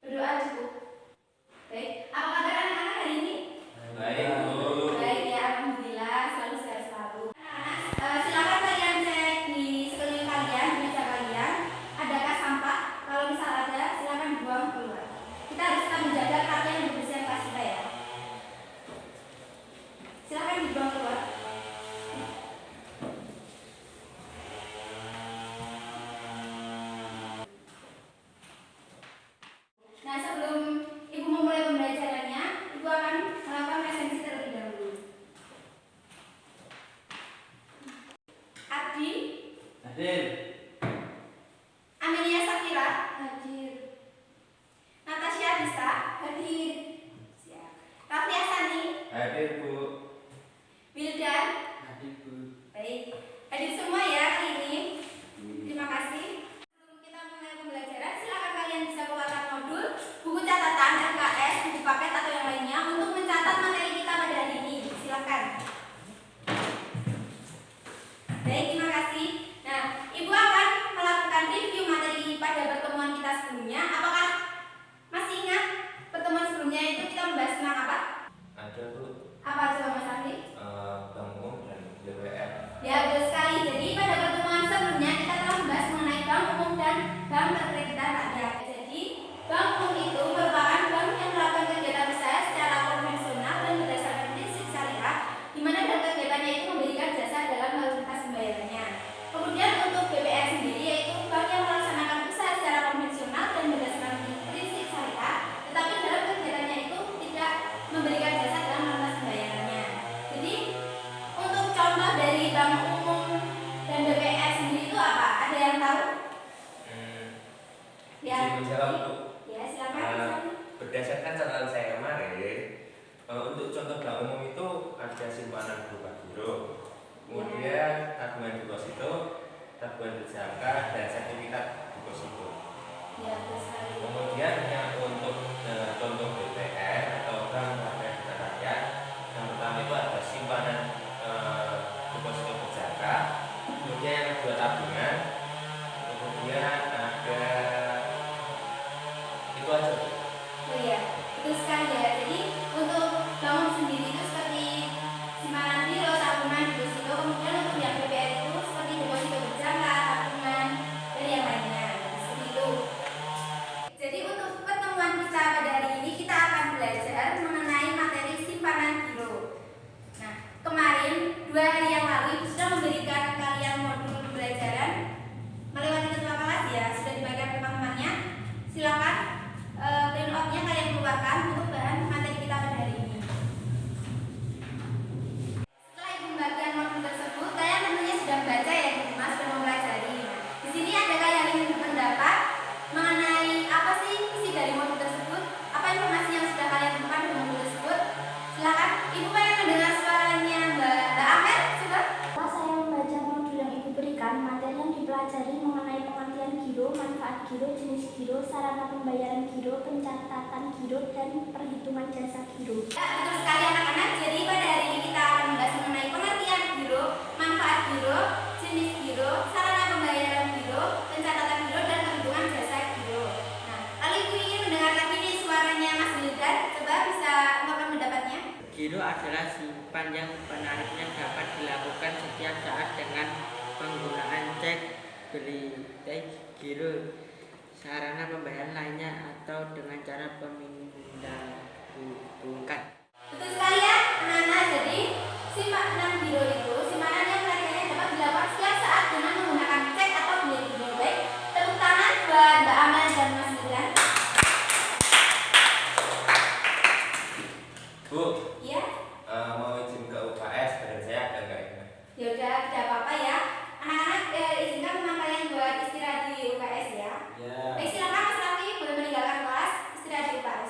Berdoa cukup. Baik, apa kabar anak-anak hari ini? Baik, Bu. Baik ya, alhamdulillah, selalu sehat selalu. Anak-anak, silakan kalian cek di sekeliling kalian, di meja kalian, adakah sampah? Kalau misal ada, silakan buang keluar. Kita harus tetap menjaga perhatian dan kebersihan kelas kita ya. Silakan dibuang keluar. Nah, sebelum Ibu memulai pembelajarannya, Ibu akan melakukan presensi terlebih dahulu. Adi, Hadir. Amelia Safira, hadir. Natasha Dista, hadir. Siap. Rafli Asani, Hadir, Bu. Wildan, Hadir, Bu. baik. Hadir semua ya hari ini. Terima kasih. Sebelum kita mulai pembelajaran, silakan kalian bisa keluarkan modul, buku catatan, LKS, buku paket atau yang lainnya untuk mencatat materi kita pada hari ini. Silakan. Baik, terima kasih. Nah, Ibu akan melakukan review materi pada pertemuan kita sebelumnya. Apakah masih ingat pertemuan sebelumnya itu kita membahas tentang apa? Ada, Bu. Apa coba Mas Andi? Bank umum dan BWR. Ya, betul sekali. Jadi pada pertemuan sebelumnya kita telah membahas mengenai bank umum dan bank terkreditan rakyat. Jadi bank umum itu merupakan bank yang melakukan kegiatan usaha secara konvensional dan berdasarkan prinsip syariah, di mana dalam kegiatannya itu memberikan jasa dalam mayoritas pembayarannya. Kemudian untuk BPR sendiri yaitu bank yang melaksanakan usaha secara konvensional dan berdasarkan prinsip syariah, tetapi dalam kegiatannya itu tidak memberikan jasa dalam mayoritas pembayarannya. Jadi untuk contoh dari bank umum dan BPR sendiri itu apa? Ada yang tahu? Izin menjawab, Bu. Ya, silakan. Berdasarkan catatan saya kemarin, untuk contoh bank umum itu ada simpanan berupa giro, kemudian tabungan deposito, tabungan berjangka, dan sertifikat deposito. Ya, betul sekali. Kemudian yang untuk contoh BPR atau bank terkreditan rakyat, yang pertama itu ada simpanan deposito berjangka, kemudian yang kedua tabungan, kemudian ada itu aja. Oh iya, betul sekali ya. Jadi untuk bank sendiri itu seperti simpanan giro, tabungan, deposito, kemudian untuk yang BPR itu seperti deposito berjangka, tabungan, dan yang lainnya. Seperti itu. Jadi untuk pertemuan kita pada hari ini kita akan belajar mengenai materi simpanan giro. Nah, kemarin 2 hari yang lalu Ibu sudah memberikan kalian modul pembelajaran melewati ketua kelas ya, sudah dibagikan teman-temannya. Silakan print out-nya kalian keluarkan untuk bahan materi kita pada hari ini. Setelah Ibu membagikan modul tersebut, kalian tentunya sudah membaca ya, Ibu Mas, sudah mempelajari. Nah, di sini adakah yang ingin berpendapat mengenai apa sih isi dari modul tersebut? Apa informasi yang sudah kalian temukan di modul tersebut? Silakan, Ibu pengen mendengar suaranya Mbak Amel, coba. Setelah saya membaca modul yang Ibu berikan, materi yang dipelajari mengenai pengertian giro, manfaat giro, jenis giro, sarana pembayaran giro, pencatatan giro, dan perhitungan jasa giro. Ya, betul sekali anak-anak. Jadi pada hari ini kita akan membahas mengenai pengertian giro, manfaat giro, jenis giro, sarana pembayaran giro, pencatatan giro, dan perhitungan jasa giro. Nah, lalu Ibu ingin mendengar lagi nih suaranya Mas Wildan. Coba bisa ungkapkan pendapatnya. Giro adalah simpan yang penariknya dapat dilakukan setiap saat dengan penggunaan cek, beli, giro, sarana pembayaran lainnya atau dengan cara pemindahan. Betul sekali ya, anak-anak. Jadi simpanan giro itu simpanan yang penarikannya dapat dilakukan setiap saat dengan menggunakan cek atau beli giro. Baik, tepuk tangan buat Mbak Amel dan Mas Wildan. Bu, Iya. mau izin ke UKS, badan saya ada nggak ini? Ya udah, tidak apa-apa ya. Anak-anak izinkan teman kalian buat istirahat di UKS ya. Ya. Baik, silakan Mas Raffi boleh meninggalkan kelas, istirahat di UKS.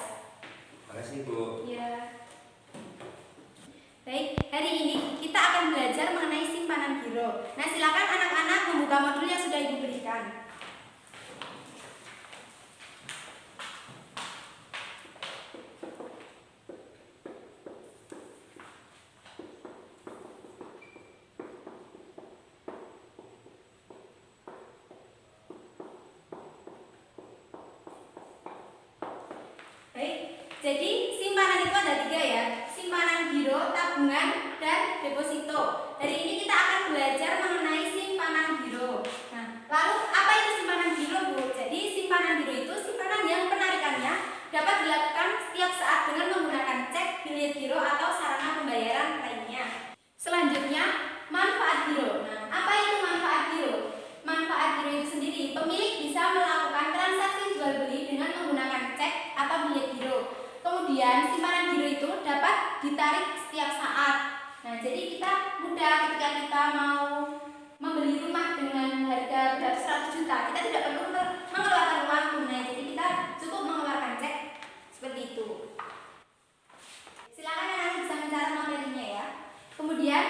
Jadi simpanan itu ada 3 ya, simpanan giro, tabungan, dan deposito. Hari ini kita akan belajar mengenai simpanan giro. Nah, lalu apa itu simpanan giro, Bu? Jadi simpanan giro itu simpanan yang penarikannya dapat dilakukan setiap saat dengan menggunakan cek, bilet giro, atau sarana pembayaran lainnya. Selanjutnya, manfaat giro. Nah, apa itu manfaat giro? Manfaat giro itu sendiri, pemilik bisa melakukan transaksi jual beli dengan menggunakan cek atau bilet giro. Kemudian simpanan giro itu dapat ditarik setiap saat. Nah, jadi kita mudah ketika kita mau membeli rumah dengan harga berapa 100 juta, kita tidak perlu mengeluarkan uang tunai. Jadi kita cukup mengeluarkan cek seperti itu. Silakan anak bisa mencatat materinya ya. Kemudian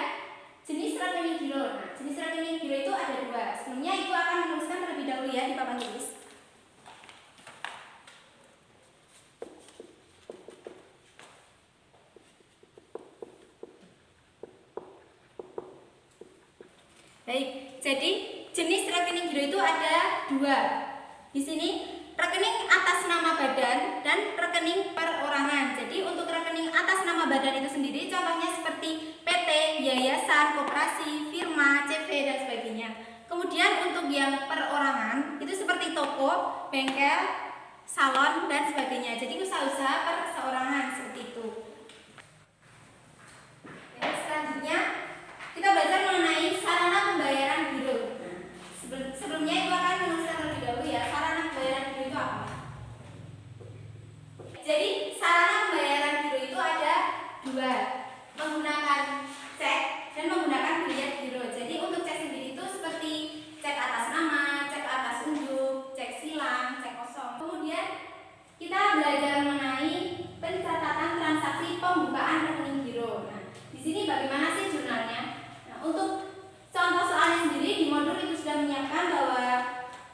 jenis rekening giro. Nah, jenis rekening giro itu ada 2. Sebelumnya Ibu akan menuliskan terlebih dahulu ya di papan tulis. Baik, jadi jenis rekening giro itu ada 2. Di sini rekening atas nama badan dan rekening perorangan. Jadi untuk rekening atas nama badan itu sendiri contohnya seperti PT, yayasan, koperasi, firma, CV, dan sebagainya. Kemudian untuk yang perorangan itu seperti toko, bengkel, salon, dan sebagainya. Jadi usaha-usaha perseorangan seperti itu. Oke, selanjutnya kita belajar mengenai sarana pembayaran giro. Sebelumnya Ibu akan menuliskan terlebih dahulu ya, sarana pembayaran giro itu apa? Jadi sarana pembayaran giro itu ada 2, menggunakan cek dan menggunakan bilet giro. Jadi untuk cek sendiri itu seperti cek atas nama, cek atas unjuk, cek silang, cek kosong. Kemudian kita belajar mengenai pencatatan transaksi pembukaan rekening giro. Nah, di sini bagaimana sih jurnalnya? Nah, untuk contoh soalnya sendiri di modul itu sudah menyiapkan bahwa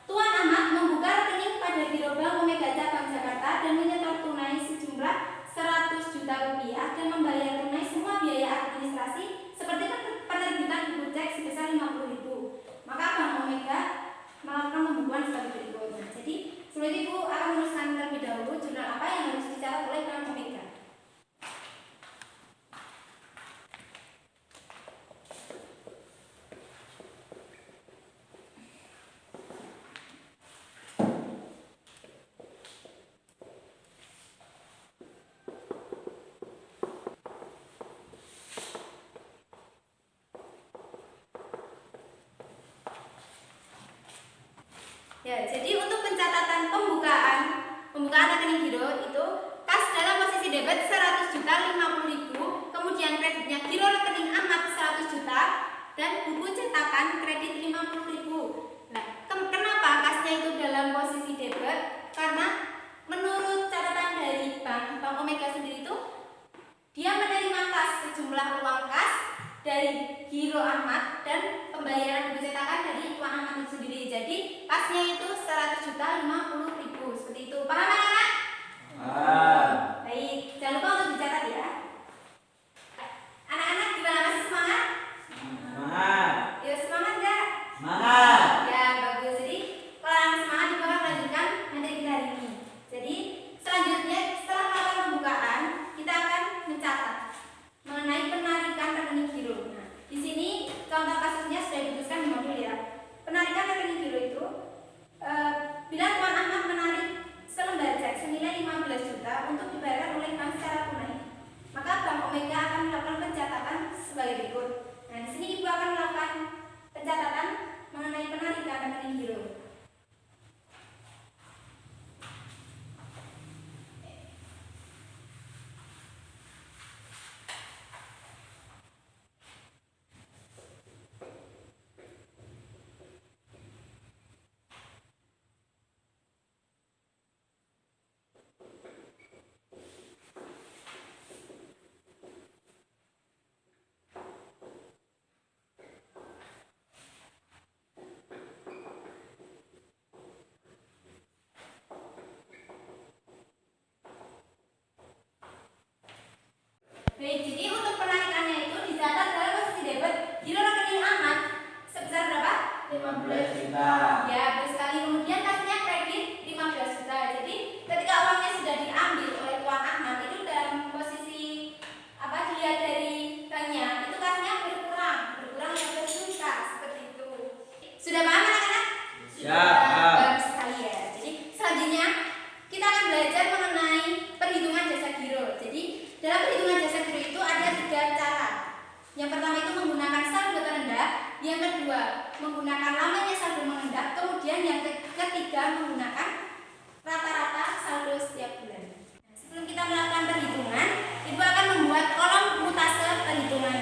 Tuan Ahmad membuka rekening pada Giro Bank Omega Cabang Jakarta dan menyetor tunai sejumlah 100 juta rupiah dan membayar tunai semua biaya administrasi seperti penerbitan buku cek sebesar 50.000. Maka Bank Omega melakukan pembukuan sebagai berikut. Nah, jadi sebelum itu akan menuliskan terlebih dahulu jurnal apa yang harus dicatat oleh Bank Omega. Ya, jadi untuk pencatatan pembukaan rekening giro itu kas dalam posisi debit 100 juta 50.000, kemudian kreditnya giro rekening Ahmad 100 juta dan buku cetakan kredit 50.000. Nah, kenapa kasnya itu dalam posisi debit? Karena menurut catatan dari Bank Omega sendiri itu dia menerima kas sejumlah uang kas dari giro Ahmad dan pembayaran buku cetakan dari Tuan Ahmad itu sendiri. Jadi kasnya itu 100 juta 50.000 seperti itu. Paham anak-anak? Baik, jangan lupa untuk dicatat ya. Anak-anak gimana, masih semangat? Semangat. Ya, semangat enggak? Semangat. Ya, bagus. Jadi kalau anak semangat kita akan melanjutkan materi kita hari ini. Jadi selanjutnya setelah melakukan pembukaan kita akan mencatat mengenai penarikan rekening giro. Nah, di sini contoh kasusnya sudah dituliskan di modul ya. Penarikan rekening giro itu bila Tuan Ahmad menarik selembar cek senilai 15 juta untuk dibayarkan oleh bank secara tunai, maka Bank Omega akan melakukan pencatatan sebagai berikut. Nah, di sini Ibu akan melakukan pencatatan mengenai penarikan rekening giro. Dalam perhitungan jasa giro itu ada 3 cara. Yang pertama itu menggunakan saldo terendah, yang kedua menggunakan lamanya saldo mengendap, kemudian yang ketiga menggunakan rata-rata saldo setiap bulan. Nah, sebelum kita melakukan perhitungan, Ibu akan membuat kolom mutase perhitungan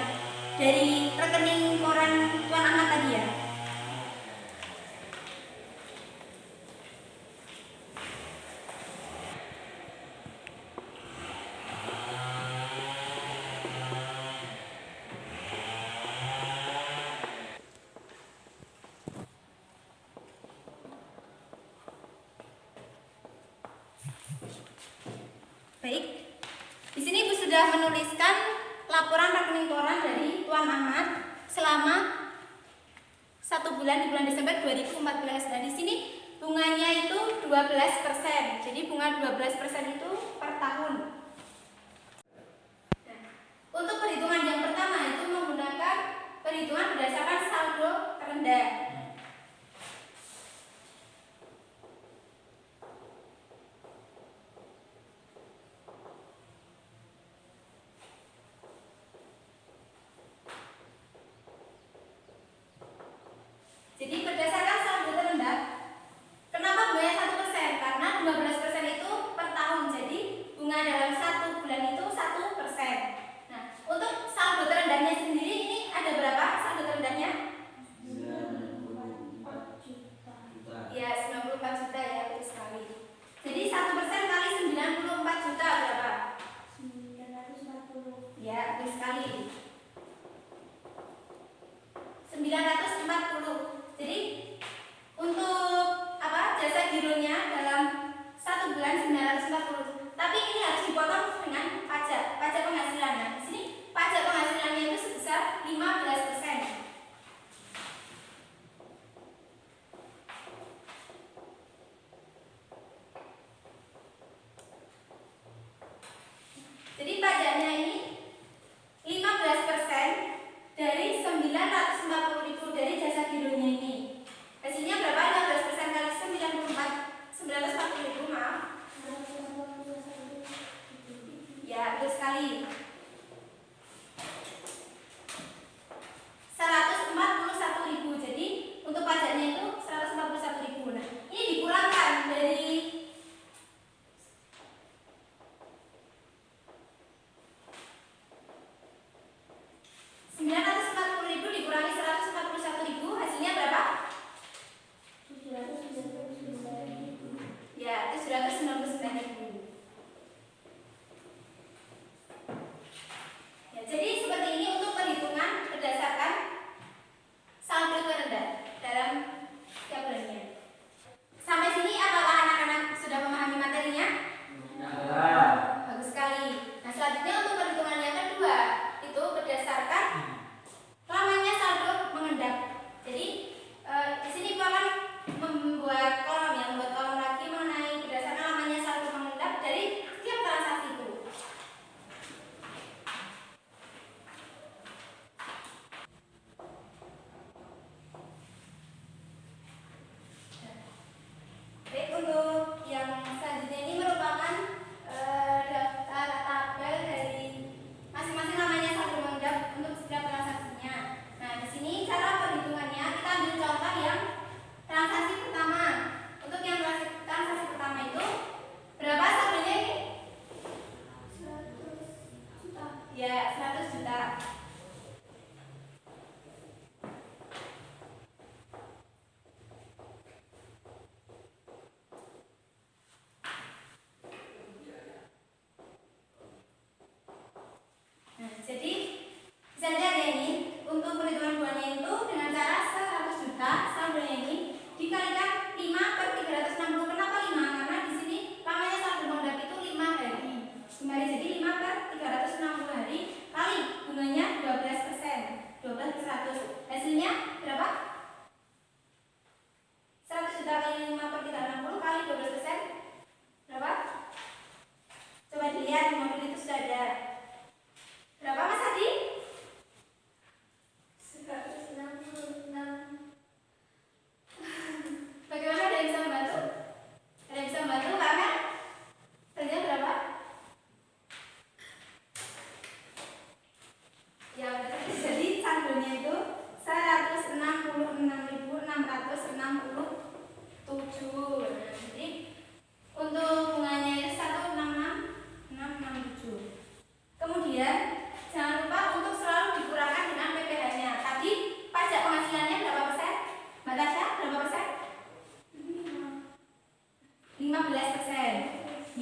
dari rekening koran Tuan Ahmad tadi ya. Baik, di sini Ibu sudah menuliskan laporan rekening koran dari Tuan Ahmad selama 1 bulan di bulan Desember 2014. Dan di sini bunganya itu 12%. Jadi bunga 12% itu per tahun. Nah, untuk perhitungan yang pertama itu menggunakan perhitungan berdasarkan saldo terendah. Jadi berdasarkan saldo terendah, kenapa bunganya 1%? Karena 12% itu per tahun. Jadi bunga dalam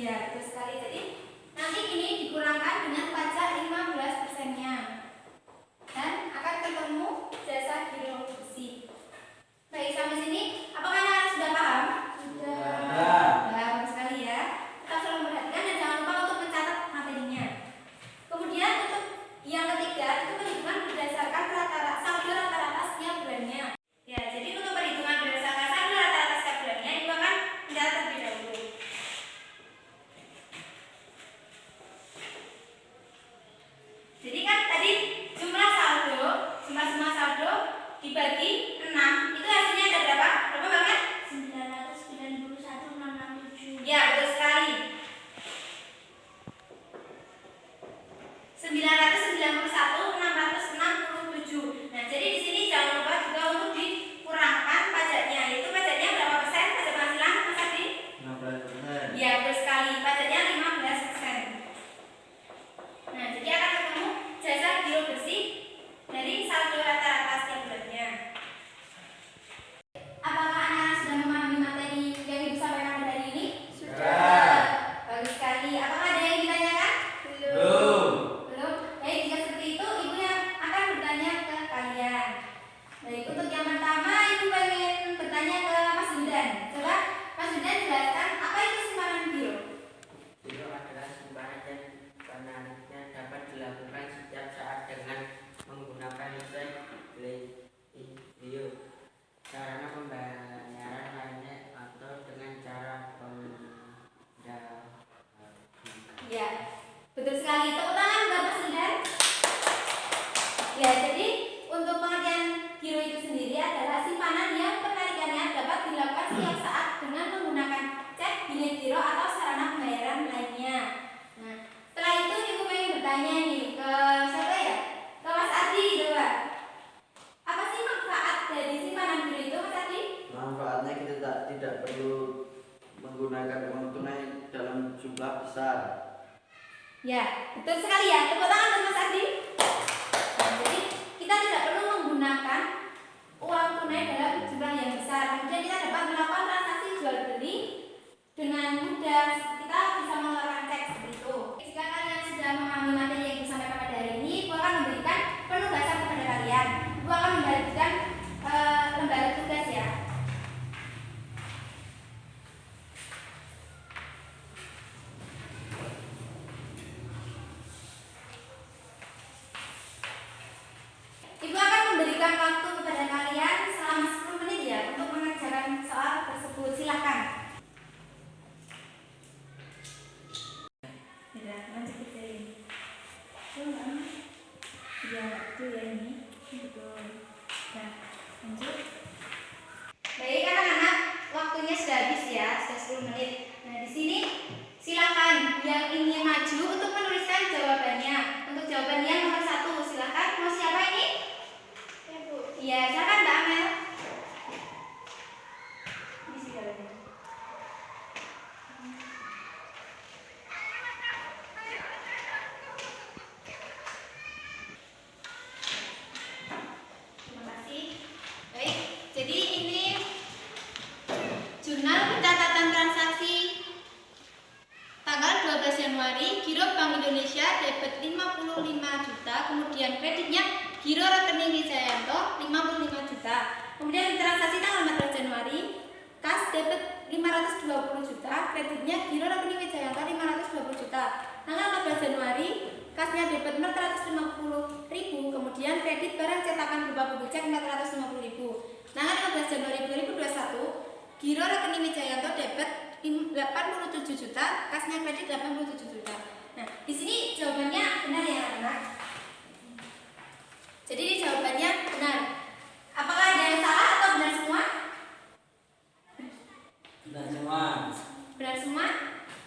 Ya, betul sekali. Jadi nanti ini dikurangkan dengan pajak 15%-nya dan akan ketemu jasa giro besi. Baik, sampai sini apakah anak sudah paham? Sudah. Bagus sekali ya. Kita selalu memperhatikan dan jangan lupa untuk mencatat materinya. Kemudian untuk yang ketiga itu perhitungan berdasarkan saldo rata-rata setiap bulannya. Ya, jadi untuk perhitungan berdasarkan saldo rata-rata setiap bulannya itu akan mencatat terlebih dahulu. Jadi kan tadi jumlah semua saldo dibagi 6 itu hasilnya ada berapa? Berapa banget? 991,667. Ya, betul sekali. 991.667. Nah, jadi di sini jangan lupa juga untuk dikurangkan pajaknya. Yaitu pajaknya berapa persen? Pajak penghasilan Mas Adi? 15%. Ya, betul sekali. Pajaknya 15%. Nah, jadi akan ketemu jasa giro bersih dari saldo rata-rata setiap bulannya. Apakah anak sudah memahami materi yang Ibu sampaikan pada hari ini? Sudah. Bagus sekali. Apakah ada yang ditanyakan? Belum. Belum? Baik, jika seperti itu Ibu yang akan bertanya ke kalian. Baik, untuk yang pertama Ibu pengen bertanya ke Mas Yudan. Coba Mas Yudan jelaskan apa itu simpanan giro? Giro adalah simpanan yang penariknya dapat dilakukan setiap saat dengan menggunakan cek, bio, sarana pembayaran lainnya atau dengan cara Ya, betul sekali. Tepuk tangan buat Mas Yudan. Ya, jadi untuk pengertian giro itu sendiri adalah simpanan yang penarikannya dapat dilakukan setiap saat dengan menggunakan cek, bilet giro atau sarana pembayaran lainnya. Nah, setelah itu Ibu pengen bertanya nih ke siapa ya? Ke Mas Adi, coba. Apa sih manfaat dari simpanan giro itu, Mas Adi? Manfaatnya kita tidak perlu menggunakan uang tunai dalam jumlah besar. Ya, betul sekali ya. Tepuk tangan untuk Mas Adi. Nah, jadi kita tidak perlu menggunakan uang tunai dalam jumlah yang besar. Kemudian kita dapat melakukan transaksi jual beli dengan mudah. Kita bisa mengeluarkan cek seperti itu. Jika kalian sudah memahami materi yang disampaikan pada hari ini, Ibu akan memberikan penugasan kepada kalian. Ibu akan membagikan lembar tugas ya. Ibu akan memberikan waktu kepada kalian selama 10 menit ya untuk mengerjakan soal tersebut. Silakan. Ya, lanjut ke ini. Ya, itu ya ini. Betul. Nah, lanjut. Baik anak-anak, waktunya sudah habis ya, sudah 10 menit. Nah, di sini silakan yang ingin maju untuk menuliskan jawabannya. Untuk jawaban yang nomor 1, silakan. Mau siapa ini? Iya, silakan Mbak Amel. Ini sih jawabannya. Terima kasih. Baik, jadi ini jurnal pencatatan transaksi tanggal 12 Januari, giro Bank Indonesia debit 55 juta, kemudian kreditnya giro rekening Wijayanto 55 juta. Kemudian transaksi tanggal 14 Januari, kas debit 520 juta, kreditnya giro rekening Wijayanto 520 juta. Tanggal 14 Januari, kasnya debit 450.000, kemudian kredit barang cetakan berupa buku cek 450.000. Tanggal 15 Januari 2021, giro rekening Wijayanto debit 87 juta, kasnya kredit 87 juta. Nah, di sini jawabannya benar ya, anak. Jadi ini jawabannya benar. Apakah ada yang salah atau benar semua? Benar semua. Benar semua?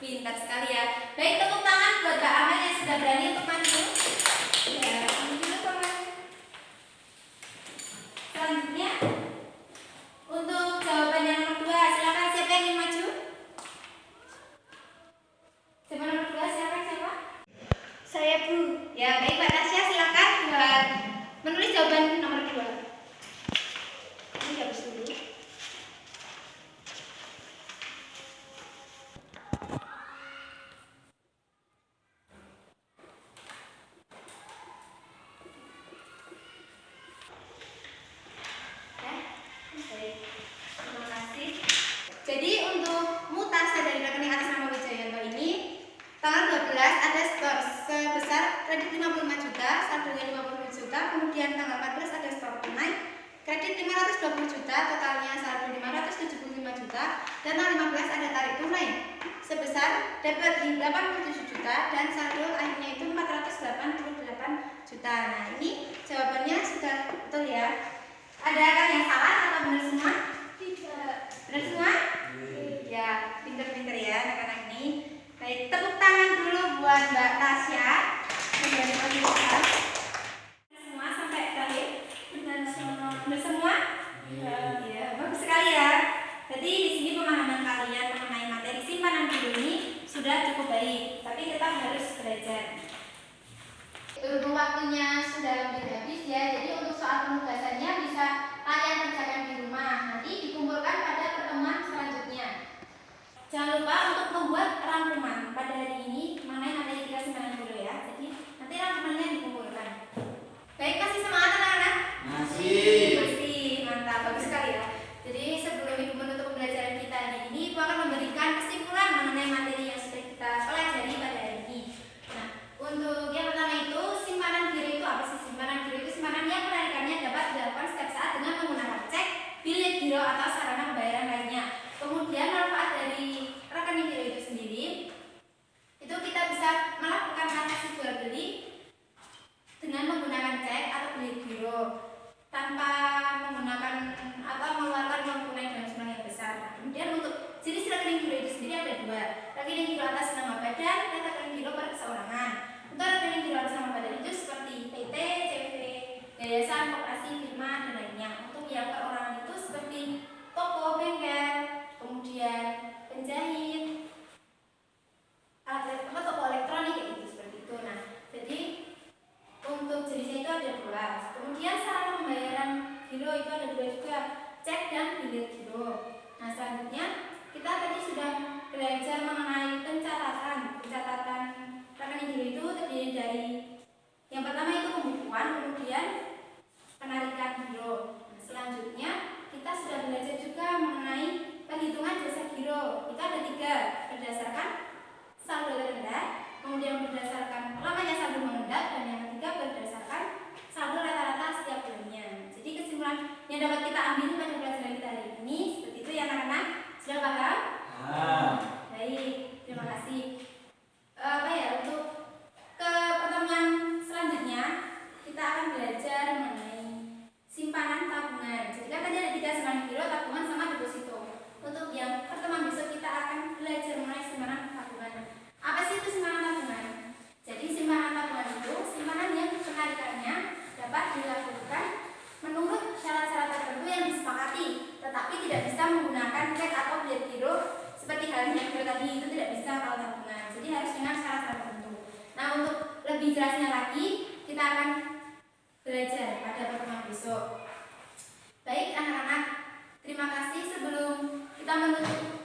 Pintar sekali ya. Baik, tepuk tangan buat Mbak Aman yang sudah berani untuk maju. Ya, maju dulu Pak. Selanjutnya, untuk jawaban yang nomor 2, silakan siapa yang ingin maju? Siapa nomor 2? Siapa? Tanggal 12 ada store sebesar kredit 55 juta, saldonya 50 juta. Kemudian tanggal 14 ada store tunai kredit 520 juta, totalnya saldo 575 juta. Dan tanggal 15 ada tarik tunai sebesar dapat 87 juta dan saldo akhirnya itu 488 juta. Nah, ini jawabannya sudah betul ya. Adakah yang salah atau benar semua? Tidak. Benar semua? Ya, pinter-pinter ya anak-anak ini. Baik, tepuk tangan dulu buat Mbak Tasya. Kemudian Mbak Tasya. Semua sampai terakhir. Benar semua. Benar semua? Ya, bagus sekali ya. Jadi di sini pemahaman kalian mengenai materi simpanan giro ini sudah cukup baik, tapi tetap harus belajar. Berhubung waktunya sudah hampir habis ya, jadi untuk soal penugasannya bisa kalian kerjakan di rumah. Nanti dikumpulkan pada pertemuan selanjutnya. Jangan lupa untuk membuat rangkuman pada hari ini mengenai materi kita simpanan giro ya. Jadi nanti rangkumannya dikumpulkan. Baik, masih semangat anak-anak? Masih, mantap, bagus sekali ya. Jadi sebelum Ibu menutup pembelajaran kita hari ini, Ibu akan memberikan kesimpulan mengenai materi yang sudah kita pelajari pada hari ini. Nah, untuk yang pertama itu, simpanan giro itu apa sih? Simpanan giro itu simpanan yang penarikannya dapat dilakukan setiap saat dengan menggunakan cek, bilet giro atau sarana pembayaran lainnya. Kemudian manfaat dari rekening giro itu sendiri, itu kita bisa melakukan transaksi jual beli dengan menggunakan cek atau bilet giro tanpa menggunakan atau mengeluarkan uang tunai dalam jumlah yang besar. Kemudian untuk jenis rekening giro itu sendiri ada dua, rekening giro atas nama badan dan rekening giro perseorangan. Untuk rekening giro atas nama badan itu seperti PT, CV, yayasan, koperasi, firma dan lainnya. Untuk yang perorangan itu seperti toko, bengkel, kemudian penjahit, toko elektronik kayak gitu, seperti itu. Nah, jadi untuk jenisnya itu ada dua. Kemudian sarana pembayaran giro itu ada dua juga, cek dan bilet giro. Nah, selanjutnya kita tadi sudah belajar mengenai pencatatan rekening giro itu terdiri dari yang pertama itu pembukuan, kemudian penarikan giro. Nah, selanjutnya kita sudah belajar juga mengenai perhitungan jasa giro. Itu ada tiga, berdasarkan saldo terendah, kemudian berdasarkan lamanya saldo mengendap, dan yang ketiga berdasarkan saldo rata-rata setiap bulannya. Jadi kesimpulan yang dapat kita ambil pada pelajaran kita hari ini seperti itu ya anak-anak. Sudah paham? Baik, terima kasih. Untuk ke pertemuan selanjutnya kita akan belajar mengenai simpanan tabungan. Jadi kan tadi ada tiga, simpanan giro, tabungan, sama deposito. Untuk yang pertemuan besok kita akan belajar mengenai simpanan tabungan. Apa sih itu simpanan tabungan? Jadi simpanan tabungan itu simpanan yang penarikannya dapat dilakukan menurut syarat-syarat tertentu yang disepakati, tetapi tidak bisa menggunakan cek atau bilet giro seperti halnya giro tadi, itu tidak bisa kalau tabungan. Jadi harus dengan syarat-syarat tertentu. Nah, untuk lebih jelasnya lagi kita akan belajar pada pertemuan besok. Baik anak-anak, terima kasih. Sebelum kita menutup